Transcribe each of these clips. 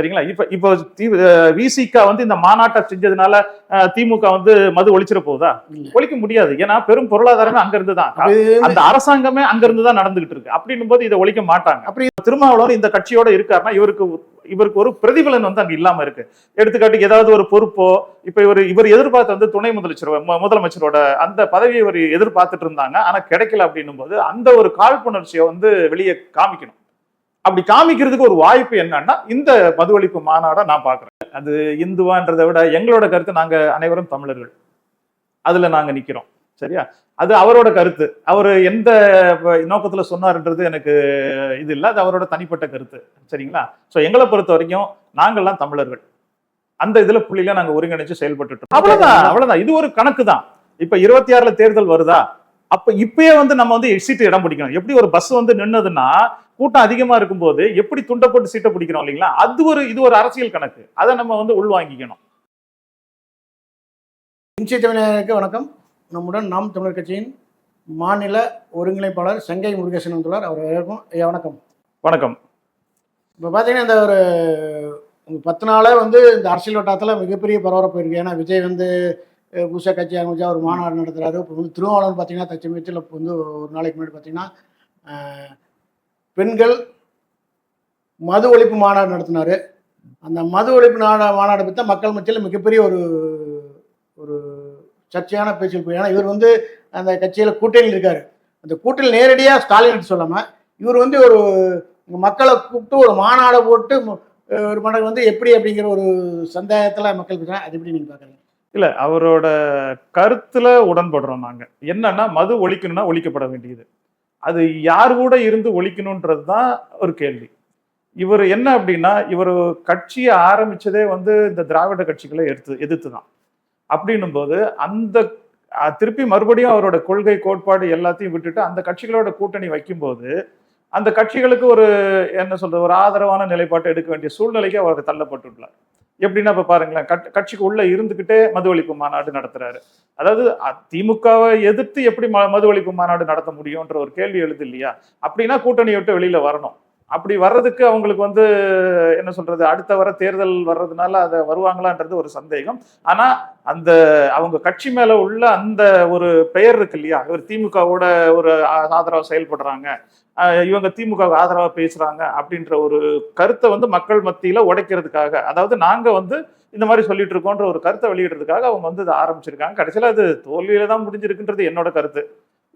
சரிங்களா? இப்போ விசிக வந்து இந்த மாநாட்டை செஞ்சதுனால திமுக வந்து மது ஒழிச்சிட போகுதா? ஒழிக்க முடியாது. ஏன்னா பெரும் பொருளாதாரமே அங்க இருந்து தான், அந்த அரசாங்கமே அங்க இருந்து தான் நடந்துகிட்டு இருக்கு. அப்படின்னும் போது இதை ஒழிக்க மாட்டாங்க. அப்படி திருமாவளவன் இந்த கட்சியோட இருக்காருன்னா இவருக்கு ஒரு பிரதிபலன் வந்து அங்க இல்லாம இருக்கு. எடுத்துக்காட்டுக்கு ஏதாவது ஒரு பொறுப்போ, இப்ப இவர் எதிர்பார்த்து வந்து துணை முதலமைச்சரோட அந்த பதவியை இவர் எதிர்பார்த்துட்டு இருந்தாங்க. ஆனா கிடைக்கல. அப்படின்னும் போது அந்த ஒரு காழ்ப்புணர்ச்சியை வந்து வெளியே காமிக்கணும். அப்படி காமிக்கிறதுக்கு ஒரு வாய்ப்பு என்னன்னா இந்த மது ஒழிப்பு மாநாட நான் பாக்குறேன். அது இந்துவான்றதை விட எங்களோட கருத்து, நாங்க அனைவரும் தமிழர்கள், அதுல நாங்க நிக்கிறோம். சரியா? அது அவரோட கருத்து. அவர் எந்த நோக்கத்துல சொன்னாருன்றது எனக்கு இது இல்லை. அது அவரோட தனிப்பட்ட கருத்து. சரிங்களா? சோ எங்களை பொறுத்த வரைக்கும் நாங்கள்லாம் தமிழர்கள். அந்த இதுல புள்ளில நாங்க ஒருங்கிணைச்சு செயல்பட்டு இருக்கோம். அவ்வளவுதான். இது ஒரு கணக்கு தான். இப்ப 26ல தேர்தல் வருதா, அப்ப இப்பயே வந்து நம்ம வந்து சீட்டு இடம் பிடிக்கணும். எப்படி ஒரு பஸ் வந்து நின்னதுன்னா கூட்டம் அதிகமா இருக்கும் போது எப்படி துண்டை போட்டு சீட்டை பிடிக்கிறோம் இல்லைங்களா? இது ஒரு அரசியல் கணக்கு. அதை நம்ம வந்து உள்வாங்கிக்கணும். தமிழருக்கு வணக்கம். நம்முடன் நாம் தமிழர் கட்சியின் மாநில ஒருங்கிணைப்பாளர் செங்கை முருகேசன் வந்துள்ளார். அவர் வணக்கம். வணக்கம். இப்போ பார்த்தீங்கன்னா இந்த ஒரு 10 நாளே வந்து இந்த அரசியல் வட்டாரத்தில் மிகப்பெரிய பரபரப்பு இருக்குது. ஏன்னா விஜய் வந்து புதுசாக கட்சி ஆரம்பிச்சா ஒரு மாநாடு நடத்துகிறாரு. இப்போ வந்து திருமாவளவன் பார்த்தீங்கன்னா தச்சமயத்தில் இப்போ வந்து ஒரு நாளைக்கு முன்னாடி பார்த்தீங்கன்னா பெண்கள் மது ஒழிப்பு மாநாடு நடத்தினார். அந்த மது ஒழிப்பு மாநாடு பற்றி மக்கள் மத்தியில் மிகப்பெரிய ஒரு சர்ச்சையான பேச்சு போய். ஏன்னா இவர் வந்து அந்த கட்சியில் கூட்டணியில் இருக்கார். அந்த கூட்டணியில் நேரடியாக ஸ்டாலின் சொல்லாமல் இவர் வந்து ஒரு மக்களை கூப்பிட்டு ஒரு மாநாடை போட்டு ஒரு மடங்கு வந்து எப்படி அப்படிங்கிற ஒரு சந்தேகத்தில் மக்கள் பேசுகிறாங்க. அது எப்படி நீங்கள் பார்க்குறீங்க? இல்லை, அவரோட கருத்துல உடன்படுறோம். நாங்க என்னன்னா மது ஒழிக்கணும்னா ஒழிக்கப்பட வேண்டியது. அது யார் கூட இருந்து ஒழிக்கணும்ன்றது தான் ஒரு கேள்வி. இவர் என்ன அப்படின்னா, இவர் கட்சியை ஆரம்பிச்சதே வந்து இந்த திராவிட கட்சிகளை எதிர்த்து தான். அப்படின்னும் போது அந்த திருப்பி மறுபடியும் அவரோட கொள்கை கோட்பாடு எல்லாத்தையும் விட்டுட்டு அந்த கட்சிகளோட கூட்டணி வைக்கும்போது அந்த கட்சிகளுக்கு ஒரு என்ன சொல்றது, ஒரு ஆதரவான நிலைப்பாட்டை எடுக்க வேண்டிய சூழ்நிலைக்கு அவர் தள்ளப்பட்டுள்ளார். எப்படின்னா இப்ப பாருங்களேன், கட்சிக்கு உள்ள இருந்துகிட்டே மது ஒழிப்பு மாநாடு நடத்துறாரு. அதாவது திமுகவை எதிர்த்து எப்படி மது ஒழிப்பு மாநாடு நடத்த முடியும்ன்ற ஒரு கேள்வி எழுது இல்லையா? அப்படின்னா கூட்டணியை விட்டு வெளியில வரணும். அப்படி வர்றதுக்கு அவங்களுக்கு வந்து என்ன சொல்றது, அடுத்த வர தேர்தல் வர்றதுனால அதை வருவாங்களான்றது ஒரு சந்தேகம். ஆனா அந்த அவங்க கட்சி மேல உள்ள அந்த ஒரு பெயர் இருக்கு இல்லையா, இவர் திமுகவோட ஒரு ஆதரவா செயல்படுறாங்க, இவங்க திமுக ஆதரவா பேசுறாங்க அப்படின்ற ஒரு கருத்தை வந்து மக்கள் மத்தியில உடைக்கிறதுக்காக, அதாவது நாங்க வந்து இந்த மாதிரி சொல்லிட்டு இருக்கோன்ற ஒரு கருத்தை வெளியிடுறதுக்காக அவங்க வந்து இதை ஆரம்பிச்சிருக்காங்க. கடைசியில அது தோல்வியில தான் முடிஞ்சிருக்குன்றது என்னோட கருத்து.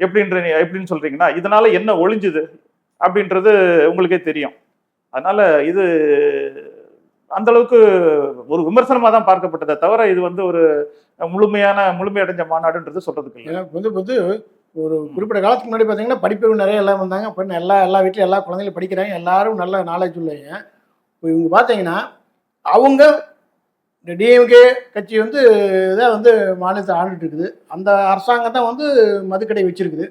எப்படின்னு சொல்றீங்கன்னா, இதனால என்ன ஒளிஞ்சுது அப்படின்றது உங்களுக்கே தெரியும். அதனால இது அந்த அளவுக்கு ஒரு விமர்சனமா தான் பார்க்கப்பட்டதை தவிர இது வந்து ஒரு முழுமையடைஞ்ச மாநாடுன்றது சொல்றதுக்கு இல்லை. வந்து ஒரு குறிப்பிட்ட காலத்துக்கு முன்னாடி பார்த்தீங்கன்னா படிப்பு நிறைய எல்லாம் வந்தாங்க. இப்போ எல்லா வீட்லையும் எல்லா குழந்தைகளும் படிக்கிறாங்க. எல்லாரும் நல்ல நாலேஜ் உள்ளவங்க. இப்போ இவங்க பார்த்தீங்கன்னா அவங்க இந்த டிஎம்கே கட்சி வந்து இதான் வந்து மாநிலத்தை ஆண்டுட்டு இருக்குது. அந்த அரசாங்கம் தான் வந்து மதுக்கடை வச்சிருக்குது.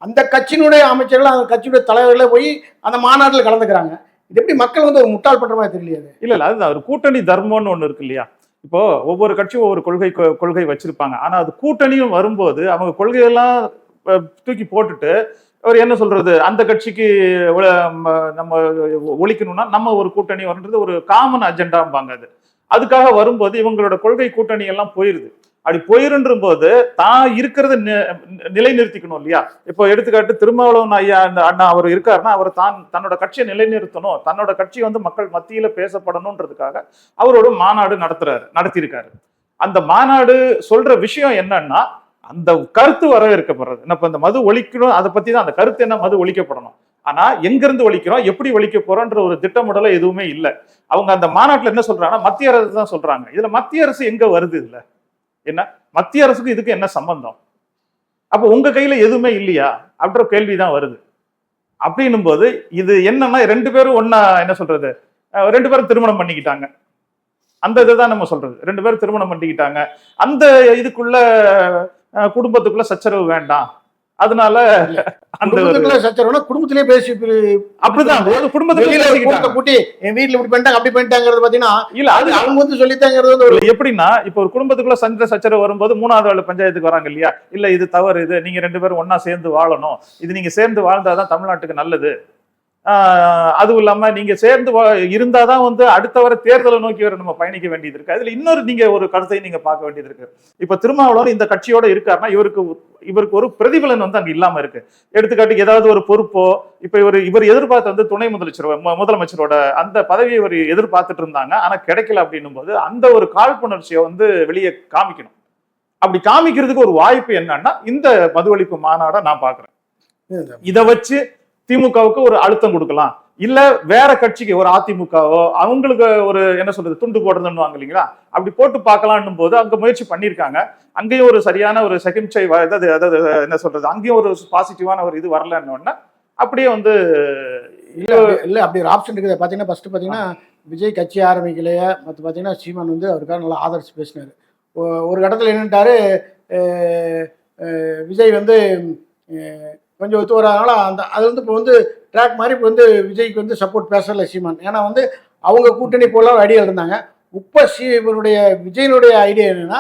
அந்த கட்சியினுடைய அமைச்சர்கள் அந்த கட்சியுடைய தலைவர்களே போய் அந்த மாநாட்டில் கலந்துக்கிறாங்க. இது எப்படி மக்கள் வந்து ஒரு முட்டாள் பண்ற மாதிரி தெரியலையாது? இல்ல அதுதான் ஒரு கூட்டணி தர்மம்னு ஒண்ணு இருக்கு இல்லையா? இப்போ ஒவ்வொரு கட்சியும் ஒவ்வொரு கொள்கை வச்சிருப்பாங்க. ஆனா அது கூட்டணியும் வரும்போது அவங்க கொள்கையெல்லாம் தூக்கி போட்டுட்டு அவர் என்ன சொல்றது, அந்த கட்சிக்கு நம்ம ஒழிக்கணும்னா நம்ம ஒரு கூட்டணி வரன்றது ஒரு காமன் அஜெண்டாம்பாங்க. அதுக்காக வரும்போது இவங்களோட கொள்கை கூட்டணி எல்லாம் போயிருது. அப்படி போயிருன்ற போது தான் இருக்கிறத நிலைநிறுத்திக்கணும் இல்லையா? இப்போ எடுத்துக்காட்டு திருமாவளவன் ஐயா அண்ணா அவர் இருக்காருன்னா அவர் தன்னோட கட்சியை நிலைநிறுத்தணும், தன்னோட கட்சி வந்து மக்கள் மத்தியில பேசப்படணும்ன்றதுக்காக அவரோட மாநாடு நடத்தியிருக்காரு. அந்த மாநாடு சொல்ற விஷயம் என்னன்னா அந்த கருத்து வரவேற்கப்படுறது. இப்ப இந்த மது ஒழிக்கணும் அதை பத்தி தான் அந்த கருத்து என்ன, மது ஒழிக்கப்படணும். ஆனா எங்கிருந்து ஒழிக்கிறோம், எப்படி ஒழிக்க போறோன்ற ஒரு திட்டமிடல எதுவுமே இல்லை. அவங்க அந்த மாநாட்டுல என்ன சொல்றாங்கன்னா மத்திய அரசு தான் சொல்றாங்க. இதுல மத்திய அரசு எங்க வருது? இதுல என்ன மத்திய அரசுக்கு இதுக்கு என்ன சம்பந்தம்? அப்ப உங்க கையில எதுவுமே இல்லையா அப்படின்ற கேள்விதான் வருது. அப்படின்னும் போது இது என்னன்னா 2 பேரும் ஒன்னா என்ன சொல்றது, 2 பேரும் திருமணம் பண்ணிக்கிட்டாங்க. அந்த இதுதான் நம்ம சொல்றது. 2 பேரும் திருமணம் பண்ணிக்கிட்டாங்க. அந்த இதுக்குள்ள குடும்பத்துக்குள்ள சச்சரவு வேண்டாம். அதனால குடும்பத்திலே பேசி அப்படிதான் கூட்டி என் வீட்டுல இப்படி பண்ணிட்டாங்க அப்படி பண்ணிட்டாங்கிறது பாத்தீங்கன்னா இல்ல அது அவங்க வந்து சொல்லித்தாங்கிறது எப்படின்னா இப்ப ஒரு குடும்பத்துக்குள்ள சண்டை சச்சரவு வரும்போது 3வது ஆளு பஞ்சாயத்துக்கு வராங்க இல்லையா? இல்ல இது தவறு, இது நீங்க 2 பேரும் ஒன்னா சேர்ந்து வாழணும், இது நீங்க சேர்ந்து வாழ்ந்தாதான் தமிழ்நாட்டுக்கு நல்லது, அதுவும் இல்லாம நீங்க சேர்ந்து இருந்தாதான் வந்து அடுத்த வர தேர்தலை நோக்கி வர நம்ம பயணிக்க வேண்டியது இருக்கு. அதுல இன்னொரு நீங்க ஒரு கருத்தை நீங்க பார்க்க வேண்டியது இருக்கு. இப்ப திருமாவளவன் இந்த கட்சியோட இருக்காருன்னா இவருக்கு ஒரு பிரதிபலன் வந்து அங்க இல்லாம இருக்கு. எடுத்துக்காட்டுக்கு ஏதாவது ஒரு பொறுப்போ, இப்ப இவர் எதிர்பார்த்த வந்து துணை முதலமைச்சரோட அந்த பதவியை இவர் எதிர்பார்த்துட்டு இருந்தாங்க. ஆனா கிடைக்கல அப்படின்னும் போது அந்த ஒரு காழ்ப்புணர்ச்சியை வந்து வெளியே காமிக்கணும். அப்படி காமிக்கிறதுக்கு ஒரு வாய்ப்பு என்னன்னா இந்த மது ஒழிப்பு மாநாட நான் பாக்குறேன். இதை வச்சு திமுகவுக்கு ஒரு அழுத்தம் கொடுக்கலாம், இல்ல வேற கட்சிக்கு ஒரு அதிமுகவோ அவங்களுக்கு ஒரு என்ன சொல்றது துண்டு போடுறதுன்னு இல்லைங்களா, அப்படி போட்டு பார்க்கலான்னும் போது அங்க முயற்சி பண்ணிருக்காங்க. அங்கேயும் ஒரு சரியான ஒரு செகண்ட் சை அதாவது என்ன சொல்றது அங்கேயும் ஒரு பாசிட்டிவான ஒரு இது வரலன்னு அப்படியே வந்து இல்ல அப்படி ஒரு ஆப்ஷன் இருக்குது. பாத்தீங்கன்னா ஃபர்ஸ்ட் பாத்தீங்கன்னா விஜய் கட்சி ஆரம்பிக்கலையே மற்ற பாத்தீங்கன்னா சீமான் வந்து அவருக்காக நல்லா ஆதரிச்சு பேசினாரு. ஒரு கட்டத்தில் என்னட்டாரு, விஜய் வந்து கொஞ்சம் ஒத்து வராதனால அது வந்து இப்போ வந்து ட்ராக் மாதிரி இப்போ வந்து விஜய்க்கு வந்து சப்போர்ட் பேசல சீமான். ஏன்னா வந்து அவங்க கூட்டணி போல ஒரு ஐடியா இருந்தாங்க. இப்போ இவருடைய விஜயனுடைய ஐடியா என்னன்னா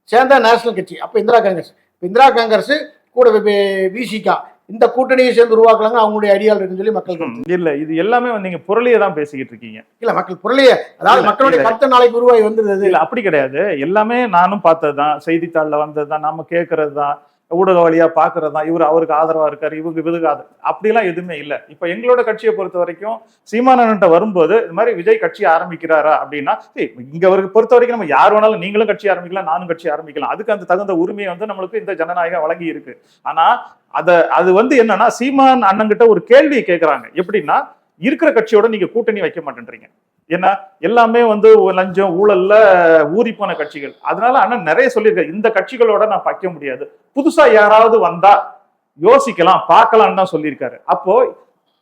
சேர்ந்தா நேஷனல் கட்சி, அப்போ இந்திரா காங்கிரஸ் கூட விசிகா இந்த கூட்டணியை சேர்ந்து உருவாக்கலாங்க அவங்களுடைய ஐடியால் இருக்குன்னு சொல்லி மக்கள் இல்ல இது எல்லாமே நீங்க புரளியை தான் பேசிக்கிட்டு இருக்கீங்க. இல்ல மக்கள் புரளிய அதாவது மக்களுடைய கருத்து நாளைக்கு உருவாகி வந்துருது. இல்ல அப்படி கிடையாது. எல்லாமே நானும் பார்த்ததுதான், செய்தித்தாள்ல வந்ததுதான், நாம கேட்கறதுதான், ஊடக வழியா பாக்குறதுதான். அவருக்கு ஆதரவா இருக்காரு, இவங்க விதுகாது அப்படிலாம் எதுவுமே இல்ல. இப்ப எங்களோட கட்சியை பொறுத்த வரைக்கும் சீமானன்ட்ட வரும்போது இந்த மாதிரி விஜய் கட்சி ஆரம்பிக்கிறாரா அப்படின்னா இங்க அவருக்கு பொறுத்த வரைக்கும் நம்ம யார் வேணாலும் நீங்களும் கட்சி ஆரம்பிக்கலாம், நானும் கட்சி ஆரம்பிக்கலாம். அதுக்கு அந்த தகுந்த உரிமையை வந்து நம்மளுக்கு இந்த ஜனநாயகம் வழங்கி இருக்கு. ஆனா அது வந்து என்னன்னா சீமான் அண்ணங்கிட்ட ஒரு கேள்வியை கேட்கறாங்க. எப்படின்னா இருக்கிற கட்சியோட நீங்க கூட்டணி வைக்க மாட்டேன்றீங்க, ஏன்னா எல்லாமே வந்து லஞ்சம் ஊழல்ல ஊறி போன கட்சிகள். அதனால அண்ணன் நிறைய சொல்லியிருக்காரு, இந்த கட்சிகளோட நான் வைக்க முடியாது, புதுசா யாராவது வந்தா யோசிக்கலாம் பார்க்கலாம்னு தான் சொல்லியிருக்காரு. அப்போ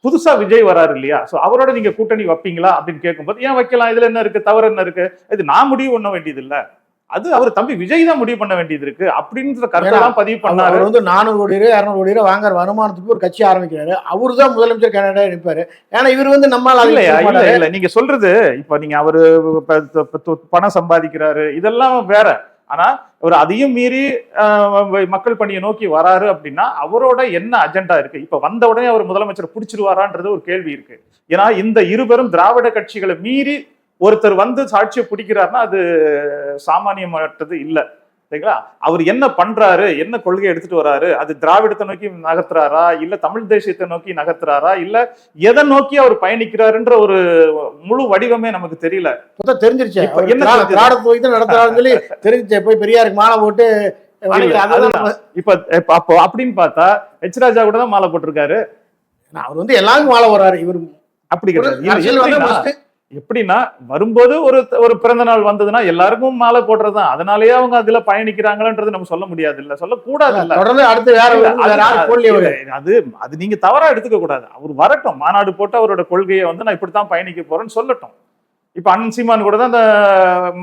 புதுசா விஜய் வராரு இல்லையா, சோ அவரோட நீங்க கூட்டணி வைப்பீங்களா அப்படின்னு கேட்கும்போது ஏன் வைக்கலாம், இதுல என்ன இருக்கு, தவறு என்ன இருக்கு, இது நான் முடிவு பண்ண வேண்டியது இல்ல, அது அவர் தம்பி விஜய் தான் முடிவு பண்ண வேண்டியது இருக்கு அப்படின்ற கருத்தை தான் பதிவு பண்ணாரு. அவர் வந்து 400 கோடி ரூபாய் 200 கோடி ரூபாய் வாங்குற வருமானத்துக்கு ஒரு கட்சி ஆரம்பிக்கிறாரு. அவரு தான் முதலமைச்சர் கேண்டிடேட்டா நிற்பாரு. ஏன்னா இவர் வந்து நம்மளால இல்ல நீங்க சொல்றது இப்ப நீங்க அவரு பணம் சம்பாதிக்கிறாரு இதெல்லாம் வேற. ஆனா அவர் அதையும் மீறி மக்கள் பணியை நோக்கி வராரு அப்படின்னா அவரோட என்ன அஜெண்டா இருக்கு? இப்ப வந்த உடனே அவர் முதலமைச்சர் பிடிச்சிருவாரான்றது ஒரு கேள்வி இருக்கு. ஏன்னா இந்த இருவரும் திராவிட கட்சிகளை மீறி ஒருத்தர் வந்து சாட்சியை பிடிக்கிறாருன்னா அது சாமானியமானது இல்ல, சரிங்களா? அவர் என்ன பண்றாரு, என்ன கொள்கை எடுத்துட்டு வராரு, அது திராவிடத்தை நோக்கி நகர்த்துறாரா, இல்ல தமிழ் தேசியத்தை நோக்கி நகர்த்துறாரா, இல்ல எதை நோக்கி அவர் பயணிக்கிறாருன்ற ஒரு முழு வடிவமே நமக்கு தெரியல. தெரிஞ்சிருச்சு நடத்துறாருன்னு சொல்லி தெரிஞ்சிச்சு. போய் பெரியாருக்கு மாலை போட்டு இப்ப அப்போ அப்படின்னு பார்த்தா எச் ராஜா கூட தான் மாலை போட்டிருக்காரு. அவர் வந்து எல்லாரும் மாலை வர்றாரு. இவர் அப்படி கிடையாது. எப்படின்னா வரும்போது ஒரு பிறந்த நாள் வந்ததுன்னா எல்லாருக்கும் மாலை போடுறதுதான், அதனாலயே அவங்க அதுல பயணிக்கிறாங்கன்றது நம்ம சொல்ல முடியாது, இல்ல சொல்லக்கூடாது. இல்ல தொடர்ந்து அடுத்து அது நீங்க தவறா எடுத்துக்க கூடாது. அவர் வரட்டும், மாநாடு போட்டு அவரோட கொள்கையை வந்து நான் இப்படித்தான் பயணிக்க போறேன்னு சொல்லட்டும். இப்ப அண்ணன் சீமான் கூட தான் அந்த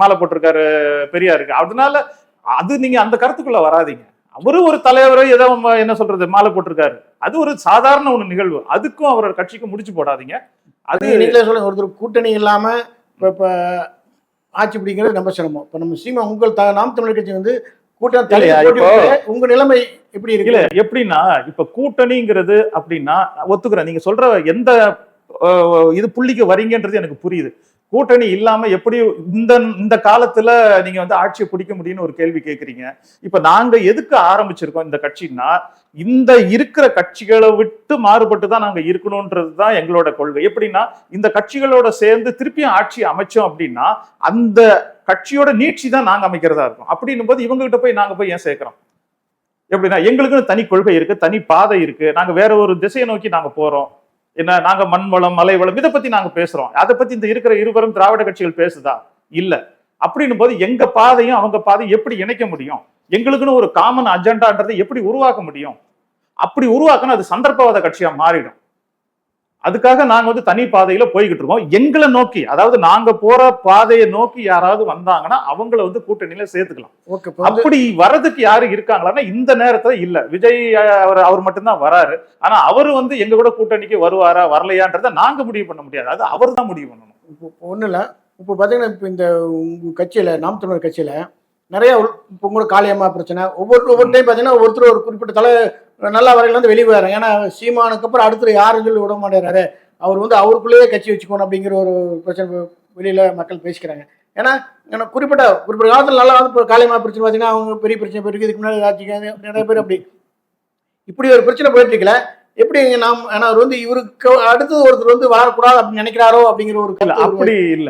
மாலை போட்டிருக்காரு பெரியாருக்கு. அதனால அது நீங்க அந்த கருத்துக்குள்ள வராதீங்க. அவரு ஒரு தலைவரை ஏதோ என்ன சொல்றது மாலை போட்டிருக்காரு, அது ஒரு சாதாரண ஒரு நிகழ்வு. அதுக்கும் அவரோட கட்சிக்கும் முடிச்சு போடாதீங்க. அது நீங்களே சொல்லுங்க, ஒருத்தர் கூட்டணி இல்லாம இப்ப ஆட்சி பிடிக்கிறது ரொம்ப சிரமம். இப்ப நம்ம சீமா உங்கள் நாம் தமிழர் கட்சி வந்து கூட்டணி உங்க நிலைமை எப்படி இருக்கு? இல்ல எப்படின்னா இப்ப கூட்டணிங்கிறது அப்படின்னா ஒத்துக்கிறேன், நீங்க சொல்ற எந்த இது புள்ளிக்கு வரீங்கன்றது எனக்கு புரியுது. கூட்டணி இல்லாம எப்படி இந்த காலத்துல நீங்க வந்து ஆட்சியை பிடிக்க முடியும்னு ஒரு கேள்வி கேட்கறீங்க. இப்ப நாங்க எதுக்கு ஆரம்பிச்சிருக்கோம் இந்த கட்சின்னா, இந்த இருக்கிற கட்சிகளை விட்டு மாறுபட்டு தான் நாங்க இருக்கணும்ன்றதுதான் எங்களோட கொள்கை. எப்படின்னா இந்த கட்சிகளோட சேர்ந்து திருப்பியும் ஆட்சி அமைச்சோம் அப்படின்னா அந்த கட்சியோட நீட்சி தான் நாங்க அமைக்கிறதா இருக்கும். அப்படின்னும் போது இவங்க கிட்ட போய் நாங்க போய் ஏன் சேர்க்கிறோம்? எப்படின்னா எங்களுக்குன்னு தனி கொள்கை இருக்கு, தனி பாதை இருக்கு, நாங்க வேற ஒரு திசையை நோக்கி நாங்க போறோம். என்ன நாங்க மண் வளம் மலை வளம் இதை பத்தி நாங்க பேசுறோம். அதை பத்தி இந்த இருக்கிற இருவரும் திராவிட கட்சிகள் பேசுதா? இல்ல. அப்படின்னும் போது எங்க பாதையும் அவங்க பாதையும் எப்படி இணைக்க முடியும்? எங்களுக்குன்னு ஒரு காமன் அஜெண்டான்றதை எப்படி உருவாக்க முடியும்? அப்படி உருவாக்கணும் அது சந்தர்ப்பவாத கட்சியா மாறிடும். அதுக்காக நாங்க வந்து தனி பாதையில போய்கிட்டு இருக்கோம். எங்களை நோக்கி, அதாவது நாங்க போற பாதையை நோக்கி யாராவது வந்தாங்கன்னா அவங்கள வந்து கூட்டணியில சேர்த்துக்கலாம். அப்படி வர்றதுக்கு யாரு இருக்காங்களா? இந்த நேரத்துல இல்ல. விஜய் அவர் மட்டும்தான் வராரு. ஆனா அவரு வந்து எங்க கூட கூட்டணிக்கு வருவாரா வரலையான்றத நாங்க முடிவு பண்ண முடியாது, அது அவர் தான் முடிவு பண்ணணும். இப்போ ஒண்ணு இல்ல, இப்போ பாத்தீங்கன்னா இப்ப இந்த உங்க கட்சியில நாம் தமிழர் கட்சியில நிறைய இப்போ கூட காளியம்மா பிரச்சனை, ஒவ்வொரு டைம் பாத்தீங்கன்னா ஒருத்தர் ஒரு குறிப்பிட்ட நல்ல வரையில வந்து வெளியே வராங்க. ஏன்னா சீமானுக்கு அப்புறம் அடுத்து யாரும் சொல்லி விட மாட்டேறாரு, அவர் வந்து அவருக்குள்ளேயே கட்சி வச்சுக்கணும் அப்படிங்கிற ஒரு பிரச்சனை வெளியில மக்கள் பேசிக்கிறாங்க. ஏன்னா குறிப்பிட்ட காலத்தில் நல்லா வந்து இப்போ காளியம்மா பிரச்சனை பார்த்தீங்கன்னா அவங்க பெரிய பிரச்சனை போயிருக்கு. இதுக்கு முன்னாடி ஆட்சிக்கு நிறைய பேர் இப்படி ஒரு பிரச்சனை போயிட்டு இருக்கல. எப்படி நாம் ஏன்னா அவர் வந்து இவருக்கு அடுத்து ஒருத்தர் வந்து வளரக்கூடாது அப்படின்னு நினைக்கிறாரோ அப்படிங்கிற ஒரு அப்படி இல்ல.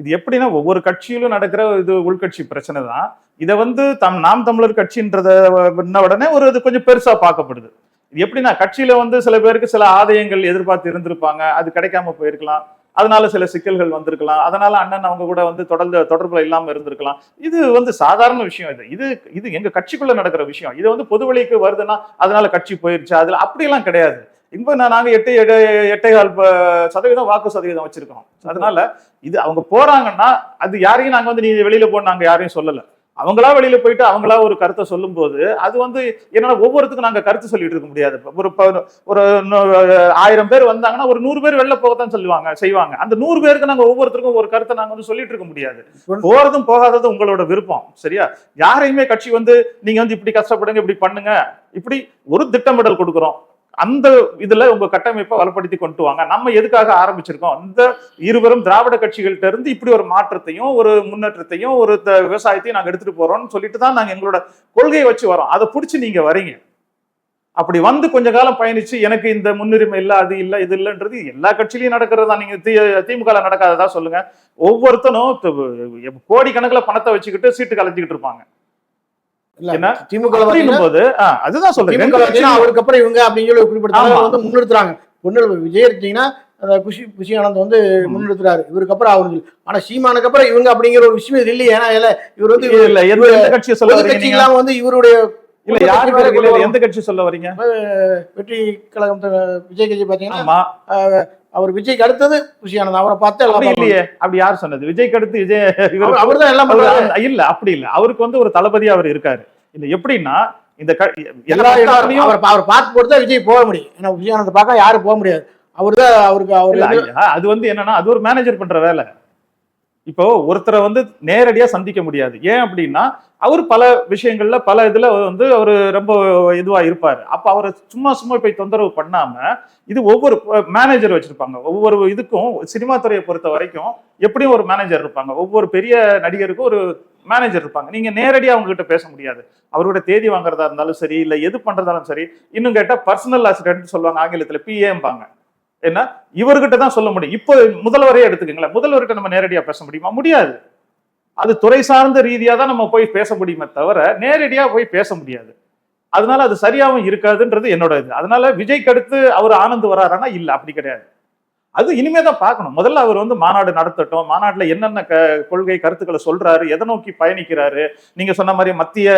இது எப்படின்னா ஒவ்வொரு கட்சியிலும் நடக்கிற இது உள்கட்சி பிரச்சனை தான். இதை வந்து நாம் தமிழர் கட்சின்றத உடனே ஒரு இது கொஞ்சம் பெருசா பார்க்கப்படுது. இது எப்படின்னா கட்சியில வந்து சில பேருக்கு சில ஆதாயங்கள் எதிர்பார்த்து இருந்திருப்பாங்க, அது கிடைக்காம போயிருக்கலாம், அதனால சில சிக்கல்கள் வந்திருக்கலாம், அதனால அண்ணன் அவங்க கூட வந்து தொடர்புல இல்லாம இருந்திருக்கலாம். இது வந்து சாதாரண விஷயம். இது இது எங்க கட்சிக்குள்ள நடக்கிற விஷயம். இது வந்து பொது வழிக்கு வருதுன்னா அதனால கட்சி போயிருச்சு அதுல அப்படியெல்லாம் கிடையாது. இப்ப நாங்க 8.4% வாக்கு சதவீதம் வச்சிருக்கோம். அதனால இது அவங்க போறாங்கன்னா அது யாரையும் நாங்க வந்து நீ வெளியில போன்னு நாங்க யாரையும் சொல்லல. அவங்களா வெளியில போயிட்டு அவங்களா ஒரு கருத்தை சொல்லும் போது அது வந்து என்னன்னா ஒவ்வொருத்துக்கும் நாங்க கருத்து சொல்லிட்டு இருக்க முடியாது. ஒரு 1000 பேர் வந்தாங்கன்னா ஒரு 100 பேர் வெளில போகத்தான் செய்வாங்க. அந்த 100 பேருக்கு நாங்க ஒவ்வொருத்தருக்கும் ஒரு கருத்தை நாங்க வந்து சொல்லிட்டு இருக்க முடியாது. போறதும் போகாததும் உங்களோட விருப்பம். சரியா? யாரையுமே கட்சி வந்து நீங்க வந்து இப்படி கஷ்டப்படுங்க, இப்படி பண்ணுங்க, இப்படி ஒரு திட்டமிடல் கொடுக்குறோம். அந்த இதுல உங்க கட்டமைப்பை வலுப்படுத்தி கொண்டு வாங்க. நம்ம எதுக்காக ஆரம்பிச்சிருக்கோம்? இந்த இருவரும் திராவிட கட்சிகள்கிட்ட இருந்து இப்படி ஒரு மாற்றத்தையும் ஒரு முன்னேற்றத்தையும் ஒரு விவசாயத்தையும் நாங்க எடுத்துட்டு போறோம்னு சொல்லிட்டு தான் நாங்க எங்களோட கொள்கையை வச்சு வரோம். அதை பிடிச்சி நீங்க வரீங்க. அப்படி வந்து கொஞ்ச காலம் பயணிச்சு எனக்கு இந்த முன்னுரிமை இல்ல, அது இல்ல, இது இல்லைன்றது எல்லா கட்சியிலையும் நடக்கிறது தான். நீங்க திமுக நடக்காததா சொல்லுங்க. ஒவ்வொருத்தனும் கோடிக்கணக்கில் பணத்தை வச்சுக்கிட்டு சீட்டு கலைஞ்சிக்கிட்டு இருப்பாங்க. திமுக அதுதான் சொல்றேன். அவருக்கு அப்புறம் இவங்க அப்படின்னு சொல்லி குறிப்பிட்ட வந்து முன்னிறுத்துறாங்க. விஜய் எடுத்தீங்கன்னா குஷி ஆனந்த் வந்து முன்னிறுத்துறாரு. இவருக்கு அப்புறம் அவரு. ஆனா சீமானுக்கு அப்புறம் இவங்க அப்படிங்கிற ஒரு விஷயம் இல்லையே. ஏன்னா இவர் வந்து கட்சி இல்லாம வந்து இவருடைய எந்த கட்சி சொல்ல வரீங்க? வெற்றி கழகம் விஜய் கட்சி பாத்தீங்கன்னா அவர் விஜய்க்கு அடுத்தது குஷி ஆனந்த். அவரை பார்த்தா இல்லையே. அப்படி யார் சொன்னது? விஜய்க்கு அடுத்து விஜய் அவர் தான் எல்லாம் இல்ல. அப்படி இல்ல. அவருக்கு வந்து ஒரு தளபதியா அவர் இருக்காரு. இல்ல எப்படின்னா இந்த எல்லா இடத்துலயும் அவர் பார்த்து போட்டு தான் விஜய் போக முடியும். ஏன்னா விஜய் ஆனந்த் பார்க்க யாரும் போக முடியாது. அது வந்து என்னன்னா அது ஒரு மேனேஜர் பண்ற வேலை. இப்போ ஒருத்தரை வந்து நேரடியா சந்திக்க முடியாது. ஏன் அப்படின்னா அவர் பல விஷயங்கள்ல பல இதுல வந்து அவரு ரொம்ப இதுவா இருப்பாரு. அப்ப அவரை சும்மா போய் தொந்தரவு பண்ணாம இது ஒவ்வொரு மேனேஜர் வச்சிருப்பாங்க. ஒவ்வொரு இதுக்கும் சினிமா துறையை பொறுத்த வரைக்கும் எப்படியும் ஒரு மேனேஜர் இருப்பாங்க. ஒவ்வொரு பெரிய நடிகருக்கும் ஒரு மேனேஜர் இருப்பாங்க. நீங்க நேரடியா அவங்க கிட்ட பேச முடியாது. அவரோட தேதி வாங்குறதா இருந்தாலும் சரி, இல்ல எது பண்றதாலும் சரி. இன்னும் கேட்டா பர்சனல் அசிஸ்டன்ட் சொல்லுவாங்க ஆங்கிலத்துல, பிஏம்பாங்க. என்ன இவர்கிட்ட தான் சொல்ல முடியும். இப்போ முதல்வரே எடுத்துக்கங்களேன். முதல்வர்கிட்ட நம்ம நேரடியா பேச முடியுமா? முடியாது. அது துறை சார்ந்த ரீதியா தான் நம்ம போய் பேச முடியுமே தவிர நேரடியா போய் பேச முடியாது. அதனால அது சரியாவும் இருக்காதுன்றது என்னோட இது. அதனால விஜய்க்கு அடுத்து அவர் ஆனந்த் வராரானா இல்ல, அப்படி கிடையாது. அது இனிமே தான் பார்க்கணும். முதல்ல அவர் வந்து மாநாடு நடத்தட்டும். மாநாட்டுல என்னென்ன கொள்கை கருத்துக்களை சொல்றாரு, எதை நோக்கி பயணிக்கிறாரு. நீங்க சொன்ன மாதிரி மத்திய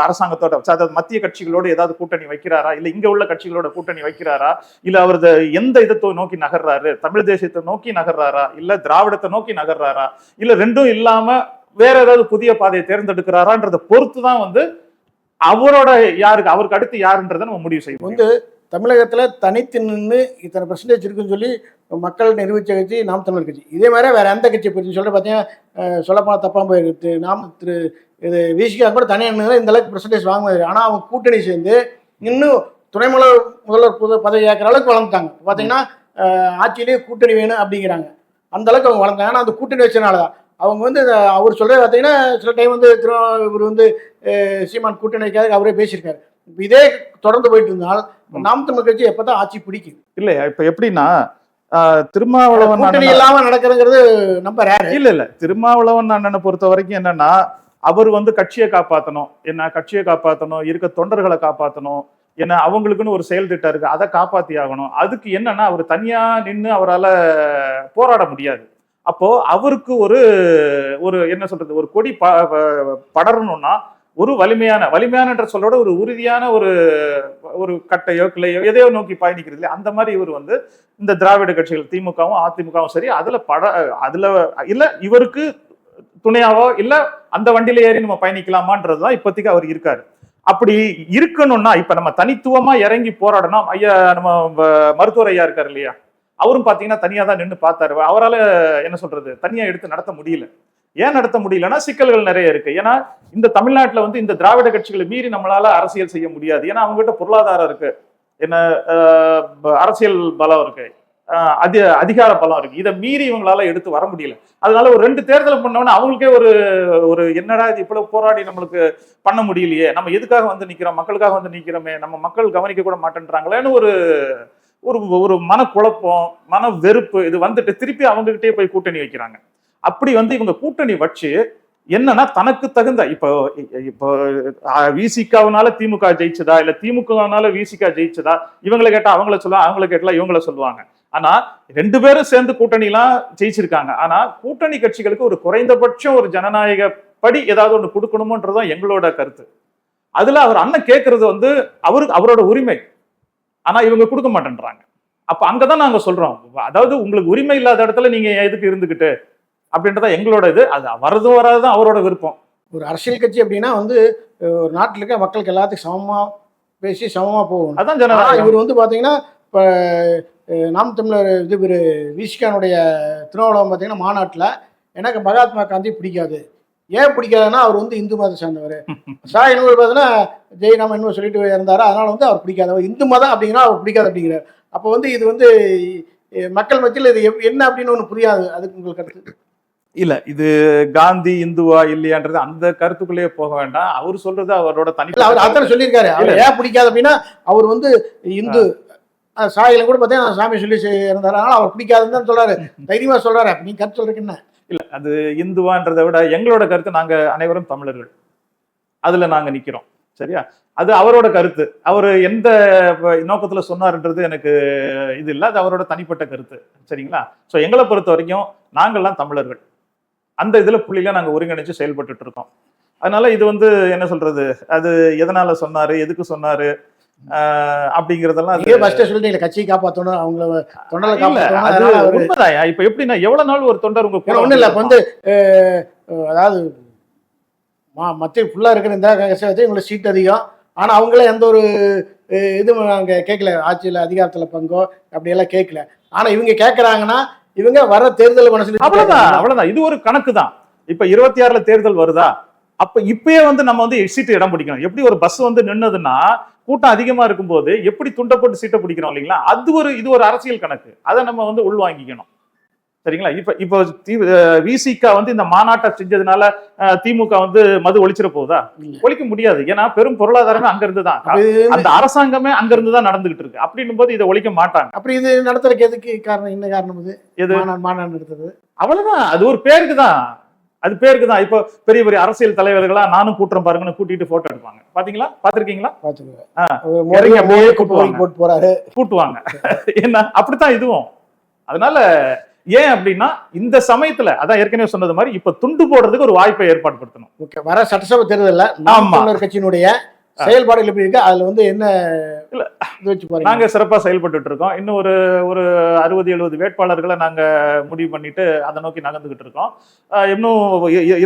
அரசாங்கத்தோட அதாவது மத்திய கட்சிகளோடு ஏதாவது கூட்டணி வைக்கிறாரா, இல்ல இங்க உள்ள கட்சிகளோட கூட்டணி வைக்கிறாரா, இல்ல அவர் எந்த இதை நோக்கி நகர்றாரு, தமிழ் தேசியத்தை நோக்கி நகர்றாரா, இல்ல திராவிடத்தை நோக்கி நகர்றாரா, இல்ல ரெண்டும் இல்லாம வேற ஏதாவது புதிய பாதையை தேர்ந்தெடுக்கிறாரான்றதை பொறுத்து தான் வந்து அவரோட அவருக்கு அடுத்து யாருன்றதை நம்ம முடிவு செய்வோம். வந்து தமிழகத்துல தனித்து நின்று இத்தனை பெர்சன்டேஜ் இருக்குன்னு சொல்லி மக்கள் நிரூபிச்ச கட்சி நாம் தமிழர் கட்சி. இதே மாதிரி வேற எந்த கட்சியை பற்றி சொல்ல பார்த்தீங்கன்னா சொல்லப்போனா தப்பா போயிருக்கு. இது விசிகா கூட தனியாக நின்று இந்த அளவுக்கு பெர்சன்டேஜ் வாங்க முடியாது. ஆனால் அவங்க கூட்டணி சேர்ந்து இன்னும் துணை முதல்வர் பதவி ஏற்கிற அளவுக்கு வளர்ந்துட்டாங்க. பார்த்தீங்கன்னா ஆட்சியிலேயே கூட்டணி வேணும் அப்படிங்கிறாங்க. அந்த அளவுக்கு அவங்க வளர்ந்தாங்க. ஆனால் அந்த கூட்டணி வச்சனால தான் அவங்க வந்து அவர் சொல்றது பார்த்தீங்கன்னா சில டைம் வந்து இவர் வந்து சீமான் கூட்டணி வைக்காத அவரே பேசியிருக்காரு. இதே தொடர்ந்து போயிட்டு இருந்தால் நாம் தமிழர் கட்சி எப்பதான் ஆட்சி பிடிக்கும் இல்லையா? இப்ப எப்படின்னா திருமாவளவன் இல்லாம நடக்கிறதுங்கிறது நம்ம இல்ல திருமாவளவன் அண்ணனை பொறுத்த வரைக்கும் என்னன்னா அவர் வந்து கட்சியை காப்பாற்றணும், கட்சியை காப்பாற்றணும், இருக்க தொண்டர்களை காப்பாற்றணும், ஏன்னா அவங்களுக்குன்னு ஒரு செயல் திட்டம் இருக்கு, அதை காப்பாத்தி ஆகணும். அதுக்கு என்னன்னா அவர் தனியா நின்று அவரால் போராட முடியாது. அப்போ அவருக்கு ஒரு என்ன சொல்றது, ஒரு கொடி படரணும்னா ஒரு வலிமையான சொல்லோட ஒரு உறுதியான ஒரு கட்டையோ கிளையோ எதையோ நோக்கி பயணிக்கிறது இல்லையா? அந்த மாதிரி இவர் வந்து இந்த திராவிட கட்சிகள் திமுகவும் அதிமுகவும் சரி அதுல இல்ல இவருக்கு துணையாவோ இல்ல அந்த வண்டியில ஏறி நம்ம பயணிக்கலாமான்றதுதான் இப்போதைக்கு அவர் இருக்காரு. அப்படி இருக்கணும்னா இப்ப நம்ம தனித்துவமா இறங்கி போராடணும். ஐயா நம்ம மருத்துவர் ஐயா இருக்காரு இல்லையா, அவரும் பாத்தீங்கன்னா தனியா தான் நின்று பார்த்தாரு. அவரால் என்ன சொல்றது தனியா எடுத்து நடத்த முடியல. ஏன் நடத்த முடியலன்னா சிக்கல்கள் நிறைய இருக்கு. ஏன்னா இந்த தமிழ்நாட்டுல வந்து இந்த திராவிட கட்சிகளை மீறி நம்மளால அரசியல் செய்ய முடியாது. ஏன்னா அவங்க கிட்ட பொருளாதாரம் இருக்கு. என்ன அரசியல் பலம் இருக்கு, அதிகார பலம் இருக்கு. இதை மீறி இவங்களால எடுத்து வர முடியல. அதனால ஒரு 2 தேர்தல் பண்ணவொடனே அவங்களுக்கே ஒரு ஒரு என்னடா இது இவ்வளவு போராடி நம்மளுக்கு பண்ண முடியலையே, நம்ம எதுக்காக வந்து நிக்கிறோம், மக்களுக்காக வந்து நிக்கிறோமே, நம்ம மக்கள் கவனிக்க கூட மாட்டேன்றாங்களேன்னு ஒரு ஒரு ஒரு மனக்குழப்பம், மன வெறுப்பு இது வந்துட்டு திருப்பி அவங்க கிட்டே போய் கூட்டணி வைக்கிறாங்க. அப்படி வந்து இவங்க கூட்டணி வச்சு என்னன்னா தனக்கு தகுந்த இப்போ இப்போ விசிகாவனால திமுக ஜெயிச்சதா இல்ல திமுகனால விசிகா ஜெயிச்சதா, இவங்களை கேட்டா அவங்கள சொல்லுவாங்க, அவங்கள கேட்டா இவங்கள சொல்லுவாங்க. ஆனா 2 பேரும் சேர்ந்து கூட்டணி எல்லாம் ஜெயிச்சிருக்காங்க. ஆனா கூட்டணி கட்சிகளுக்கு ஒரு குறைந்தபட்சம் ஒரு ஜனநாயக படி ஏதாவது ஒண்ணு கொடுக்கணுமன்றதுதான் எங்களோட கருத்து. அதுல அவர் அண்ணன் கேட்கறது வந்து அவரோட உரிமை. ஆனா இவங்க கொடுக்க மாட்டேன்றாங்க. அப்ப அங்கதான் நாங்க சொல்றோம், அதாவது உங்களுக்கு உரிமை இல்லாத இடத்துல நீங்க எதுக்கு இருந்துகிட்டு அப்படின்றத எங்களோட இது. அது வரதும் வராதுதான் அவரோட விருப்பம். ஒரு அரசியல் கட்சி அப்படின்னா வந்து ஒரு நாட்டில் இருக்க மக்களுக்கு எல்லாத்துக்கும் சமமா பேசி சமமா போகணும். அதான் ஆனா ஜனநாயகம். இவர் வந்து பாத்தீங்கன்னா இப்ப நாம் தமிழர் இது ஒரு விசிகானுடைய திருநாவளவன் பார்த்தீங்கன்னா மாநாட்டில் எனக்கு மகாத்மா காந்தி பிடிக்காது. ஏன் பிடிக்காதுன்னா அவர் வந்து இந்து மதத்தை சேர்ந்தவர். சாயனூர் பார்த்தீங்கன்னா ஜெயராமன் என்ன சொல்லிட்டு இருந்தாரு, அதனால வந்து அவர் பிடிக்காது. அவர் இந்து மதம் அப்படிங்கன்னா அவர் பிடிக்காது அப்படிங்கிறார். அப்போ வந்து இது வந்து மக்கள் மத்தியில் இது என்ன அப்படின்னு ஒன்று புரியாது. அதுக்கு உங்களுக்கு கருத்து? இல்ல இது காந்தி இந்துவா இல்லையான்றது அந்த கருத்துக்குள்ளேயே போக வேண்டாம். அவர் சொல்றது அவரோட தனி அவர் அத்தனை சொல்லியிருக்காரு. அவர் ஏன் பிடிக்காது அப்படின்னா அவர் வந்து இந்து சாயில கூட பார்த்தீங்கன்னா சாமி சொல்லி இருந்தாரு, அதனால அவர் பிடிக்காதுன்னு தான் சொல்றாரு. தைரியமா சொல்றாரு. அப்ப நீங்க கருத்து சொல்றதுக்கு என்ன? இல்ல அது இந்துவான்றதை விட எங்களோட கருத்து, நாங்க அனைவரும் தமிழர்கள், அதுல நாங்க நிக்கிறோம். சரியா? அது அவரோட கருத்து. அவர் எந்த நோக்கத்துல சொன்னார்ன்றது எனக்கு இது இல்லை. அது அவரோட தனிப்பட்ட கருத்து. சரிங்களா? ஸோ எங்களை பொறுத்த வரைக்கும் நாங்கள்லாம் தமிழர்கள். அந்த இதுல புள்ளில நாங்க ஒருங்கிணைச்சு செயல்பட்டு இருக்கோம். அதனால இது வந்து என்ன சொல்றது, அது எதனால சொன்னாரு, எதுக்கு சொன்னாரு அப்படிங்கறதெல்லாம் சொல்லிட்டீங்க. கட்சியை காப்பாற்றணும், அவங்கள தொண்டலை காப்பாற்றணும். உண்மைதான். இப்ப எப்படின்னா எவ்வளவு நாள் ஒரு தொண்டர் உங்க கூட ஒண்ணு இல்ல வந்து அதாவது மத்திய ஃபுல்லா இருக்கிற இந்த வச்சு இவங்களுக்கு சீட் அதிகம். ஆனா அவங்களே எந்த ஒரு இது அங்க கேட்கல, ஆட்சியில அதிகாரத்துல பங்கோ அப்படியெல்லாம் கேட்கல. ஆனா இவங்க கேட்கறாங்கன்னா இவங்க வர தேர்தல் மனசு அவ்வளவுதான். இது ஒரு கணக்கு தான். இப்ப 26ல தேர்தல் வருதா, அப்ப இப்பயே வந்து நம்ம வந்து சீட்டு இடம் பிடிக்கணும். எப்படி ஒரு பஸ் வந்து நின்னதுன்னா கூட்டம் அதிகமா இருக்கும்போது எப்படி துண்டை போட்டு சீட்டை பிடிக்கிறோம் இல்லைங்களா, இது ஒரு அரசியல் கணக்கு. அதை நம்ம வந்து உள்வாங்கிக்கணும். சரிங்களா? இப்போ விசிகா வந்து இந்த மாநாட்டை செஞ்சதுனால திமுக வந்து மது ஒழிச்சிட போகுதா? ஒழிக்க முடியாது. ஏன்னா பெரும் பொருளாதாரமே அங்க இருந்துதான், அந்த அரசாங்கமே அங்க இருந்துதான் நடந்துகிட்டு இருக்கு. அப்படின்னும் போது இதை ஒழிக்க மாட்டாங்க. அப்படி இது நடத்துறதுக்கு எதுக்கு காரணம்? என்ன காரணம்? எது மாநாடு நடத்துறது? அவ்வளவுதான். அது ஒரு பேருக்கு தான். அது பேருக்கு தான். இப்போ பெரிய பெரிய அரசியல் தலைவர்களா நானும் கூட்டுறோம் பாருங்கன்னு கூட்டிட்டு போட்டோ எடுப்பாங்க. பாத்தீங்களா? பாத்திருக்கீங்களா? கூட்டுவாங்க. என்ன அப்படித்தான் இதுவும். அதனால ஏன் அப்படின்னா இந்த சமயத்துல அதான் ஏற்கனவே சொன்னது மாதிரி இப்ப துண்டு போடுறதுக்கு ஒரு வாய்ப்பை ஏற்பாடு படுத்தணும். வர சட்டசபை தேர்தல்ல நாம் கட்சியினுடைய செயல்பாடுகள் எப்படி இருக்கு, அதுல வந்து என்ன நாங்க சிறப்பா செயல்பட்டு இருக்கோம். இன்னும் ஒரு 60-70 வேட்பாளர்களை நாங்க முடிவு பண்ணிட்டு அதை நோக்கி நகர்ந்துகிட்டு இருக்கோம். இன்னும்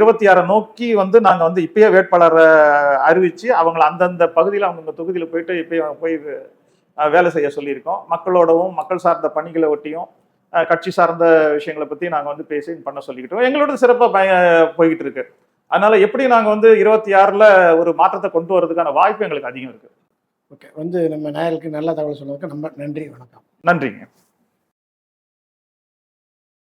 26 நோக்கி வந்து நாங்க வந்து இப்பயே வேட்பாளரை அறிவிச்சு அவங்களை அந்தந்த பகுதியில் அவங்க தொகுதியில போயிட்டு இப்பயே போய் வேலை செய்ய சொல்லியிருக்கோம். மக்களோடவும் மக்கள் சார்ந்த பணிகளை ஒட்டியும் கட்சி சார்ந்த விஷயங்களை பத்தி நாங்க வந்து பேசி பண்ண சொல்லிக்கிட்டோம். எங்களோட சிறப்பா போய்கிட்டு இருக்கு. அதனால எப்படி நாங்க வந்து 26ல ஒரு மாற்றத்தை கொண்டு வரதுக்கான வாய்ப்பு எங்களுக்கு அதிகம் இருக்கு. ஓகே, வந்து நம்ம நேயர்களுக்கு நல்ல தகவல் சொன்னதுக்கு ரொம்ப நன்றி. வணக்கம். நன்றிங்க.